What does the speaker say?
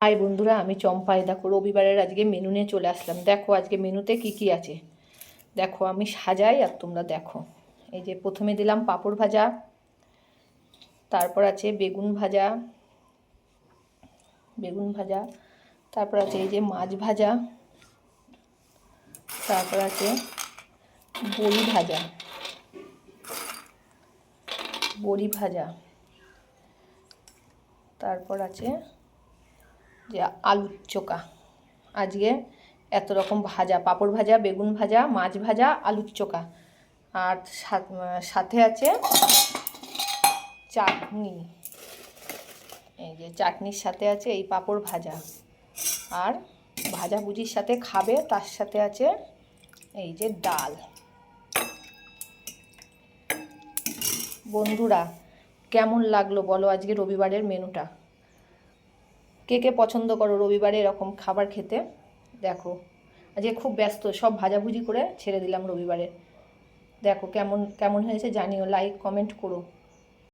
High বন্ধুরা, আমি চম্পাই। দেখো রবিবারের আজকে মেনু নিয়ে চলে আসলাম। দেখো আজকে মেনুতে কি কি আছে দেখো, আমি সাজাই আর তোমরা দেখো। এই যে প্রথমে দিলাম পাঁপড় ভাজা, তারপর আছে বেগুন ভাজা, তারপর আছে এই যে মাছ ভাজা, তারপর আছে বড়ি ভাজা, তারপর আছে যে আলুর চোখা। আজকে এত রকম ভাজা, পাঁপড় ভাজা, বেগুন ভাজা, মাছ ভাজা, আলুর চোখা। আর সাথে আছে চাটনি। এই যে চাটনির সাথে আছে এই পাঁপড় ভাজা, আর ভাজাভুজির সাথে খাবে তার সাথে আছে এই যে ডাল। বন্ধুরা, কেমন লাগলো বলো আজকে রবিবারের মেনুটা? কে কে পছন্দ করো রবিবারে এরকম খাবার খেতে? দেখো আজকে খুব ব্যস্ত, সব ভাজাভুজি করে ছেড়ে দিলাম রবিবারে। দেখো কেমন কেমন হয়েছে জানিও, লাইক কমেন্ট করো।